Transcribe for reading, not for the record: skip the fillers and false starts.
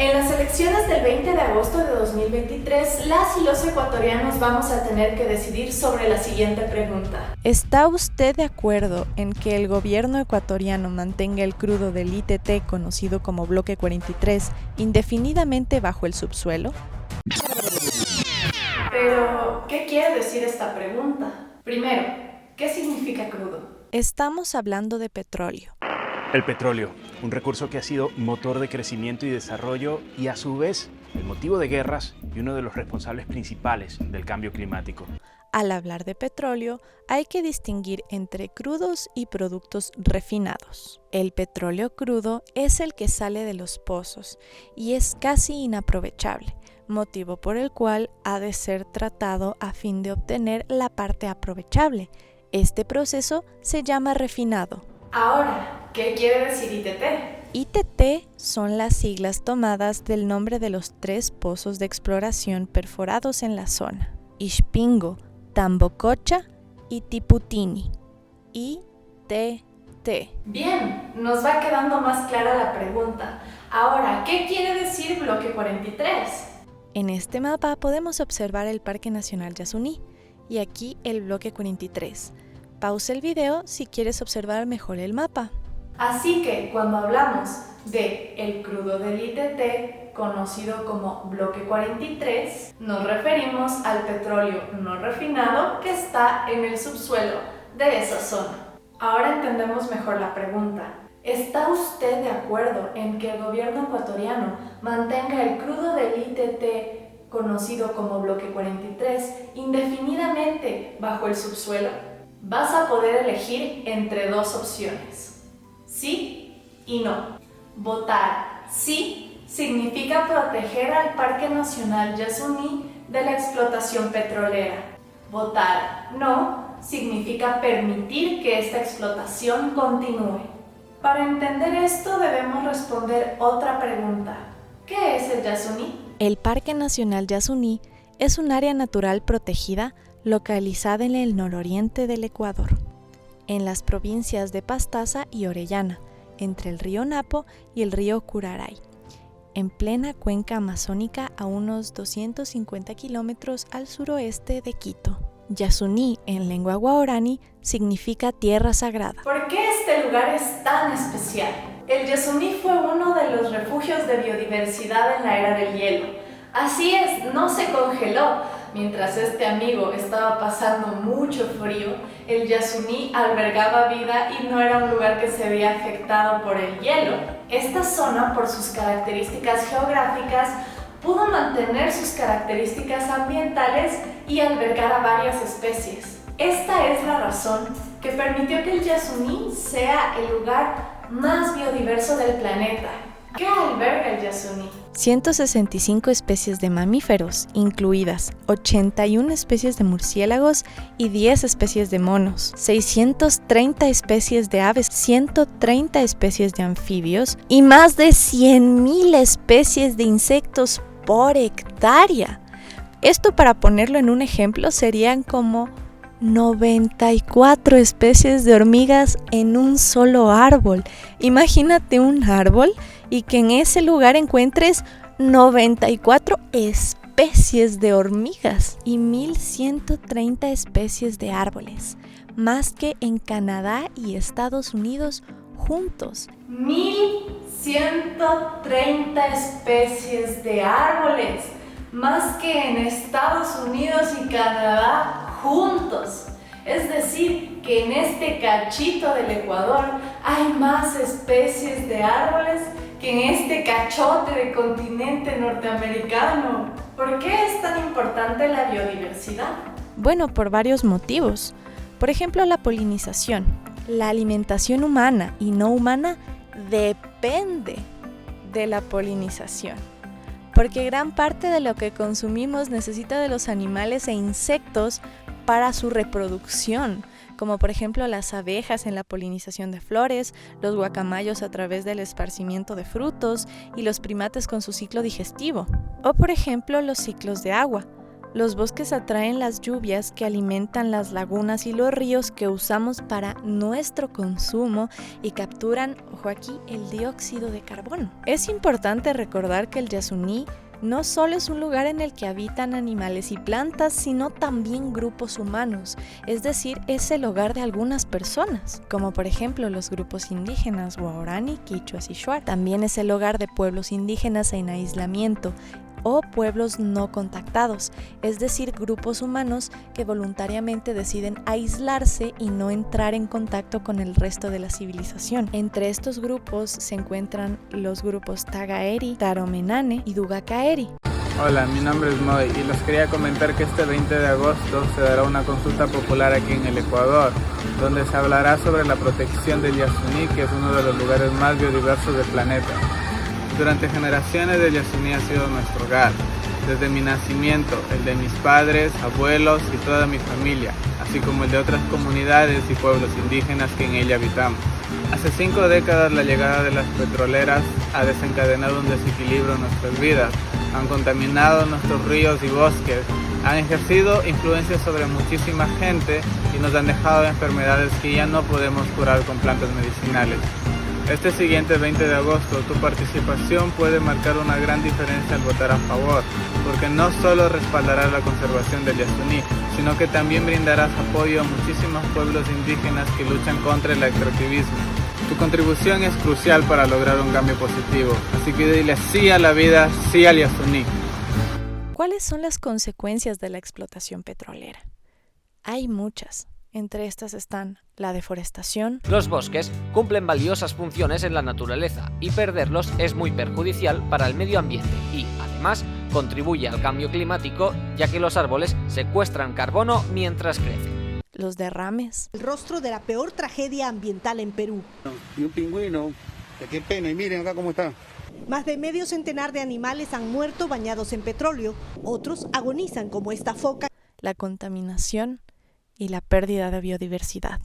En las elecciones del 20 de agosto de 2023, las y los ecuatorianos vamos a tener que decidir sobre la siguiente pregunta. ¿Está usted de acuerdo en que el gobierno ecuatoriano mantenga el crudo del ITT, conocido como Bloque 43, indefinidamente bajo el subsuelo? Pero, ¿qué quiere decir esta pregunta? Primero, ¿qué significa crudo? Estamos hablando de petróleo. El petróleo, un recurso que ha sido motor de crecimiento y desarrollo y a su vez el motivo de guerras y uno de los responsables principales del cambio climático. Al hablar de petróleo, hay que distinguir entre crudos y productos refinados. El petróleo crudo es el que sale de los pozos y es casi inaprovechable, motivo por el cual ha de ser tratado a fin de obtener la parte aprovechable. Este proceso se llama refinado. Ahora, ¿qué quiere decir ITT? ITT son las siglas tomadas del nombre de los 3 pozos de exploración perforados en la zona: Ixpingo, Tambococha y Tiputini. ITT. Bien, nos va quedando más clara la pregunta. Ahora, ¿qué quiere decir Bloque 43? En este mapa podemos observar el Parque Nacional Yasuní y aquí el Bloque 43. Pausa el video si quieres observar mejor el mapa. Así que cuando hablamos de el crudo del ITT, conocido como Bloque 43, nos referimos al petróleo no refinado que está en el subsuelo de esa zona. Ahora entendemos mejor la pregunta. ¿Está usted de acuerdo en que el gobierno ecuatoriano mantenga el crudo del ITT, conocido como Bloque 43, indefinidamente bajo el subsuelo? Vas a poder elegir entre 2 opciones: sí y no. Votar sí significa proteger al Parque Nacional Yasuní de la explotación petrolera. Votar no significa permitir que esta explotación continúe. Para entender esto debemos responder otra pregunta. ¿Qué es el Yasuní? El Parque Nacional Yasuní es un área natural protegida localizada en el nororiente del Ecuador, en las provincias de Pastaza y Orellana, entre el río Napo y el río Curaray, en plena cuenca amazónica a unos 250 kilómetros al suroeste de Quito. Yasuní, en lengua guaraní, significa tierra sagrada. ¿Por qué este lugar es tan especial? El Yasuní fue uno de los refugios de biodiversidad en la era del hielo. Así es, no se congeló. Mientras este amigo estaba pasando mucho frío, el Yasuní albergaba vida y no era un lugar que se veía afectado por el hielo. Esta zona, por sus características geográficas, pudo mantener sus características ambientales y albergar a varias especies. Esta es la razón que permitió que el Yasuní sea el lugar más biodiverso del planeta. ¿Qué alberga el Yasuní? 165 especies de mamíferos, incluidas 81 especies de murciélagos y 10 especies de monos, 630 especies de aves, 130 especies de anfibios y más de 100.000 especies de insectos por hectárea. Esto, para ponerlo en un ejemplo, serían como 94 especies de hormigas en un solo árbol. Imagínate un árbol y que en ese lugar encuentres 94 especies de hormigas y 1.130 especies de árboles, más que en Canadá y Estados Unidos juntos. 1.130 especies de árboles, más que en Estados Unidos y Canadá juntos. Es decir, que en este cachito del Ecuador hay más especies de árboles que en este cachote de continente norteamericano. ¿Por qué es tan importante la biodiversidad? Bueno, por varios motivos. Por ejemplo, la polinización. La alimentación humana y no humana depende de la polinización, porque gran parte de lo que consumimos necesita de los animales e insectos para su reproducción, como por ejemplo las abejas en la polinización de flores, los guacamayos a través del esparcimiento de frutos y los primates con su ciclo digestivo, o por ejemplo los ciclos de agua. Los bosques atraen las lluvias que alimentan las lagunas y los ríos que usamos para nuestro consumo y capturan, ojo aquí, el dióxido de carbono. Es importante recordar que el Yasuní no solo es un lugar en el que habitan animales y plantas, sino también grupos humanos, es decir, es el hogar de algunas personas, como por ejemplo los grupos indígenas Guarani, Quichuas y Shuar. También es el hogar de pueblos indígenas en aislamiento o pueblos no contactados, es decir, grupos humanos que voluntariamente deciden aislarse y no entrar en contacto con el resto de la civilización. Entre estos grupos se encuentran los grupos Tagaeri, Taromenane y Dugacaeri. Hola, mi nombre es Moy y les quería comentar que este 20 de agosto se dará una consulta popular aquí en el Ecuador, donde se hablará sobre la protección del Yasuní, que es uno de los lugares más biodiversos del planeta. Durante generaciones el Yasuní ha sido nuestro hogar, desde mi nacimiento, el de mis padres, abuelos y toda mi familia, así como el de otras comunidades y pueblos indígenas que en ella habitamos. Hace 5 décadas la llegada de las petroleras ha desencadenado un desequilibrio en nuestras vidas, han contaminado nuestros ríos y bosques, han ejercido influencia sobre muchísima gente y nos han dejado enfermedades que ya no podemos curar con plantas medicinales. Este siguiente 20 de agosto, tu participación puede marcar una gran diferencia al votar a favor, porque no solo respaldarás la conservación del Yasuní, sino que también brindarás apoyo a muchísimos pueblos indígenas que luchan contra el extractivismo. Tu contribución es crucial para lograr un cambio positivo, así que dile sí a la vida, sí al Yasuní. ¿Cuáles son las consecuencias de la explotación petrolera? Hay muchas. Entre estas están la deforestación. Los bosques cumplen valiosas funciones en la naturaleza y perderlos es muy perjudicial para el medio ambiente y, además, contribuye al cambio climático ya que los árboles secuestran carbono mientras crecen. Los derrames. El rostro de la peor tragedia ambiental en Perú. Y un pingüino, qué pena, y miren acá cómo está. Más de medio centenar de animales han muerto bañados en petróleo, otros agonizan como esta foca. La contaminación y la pérdida de biodiversidad.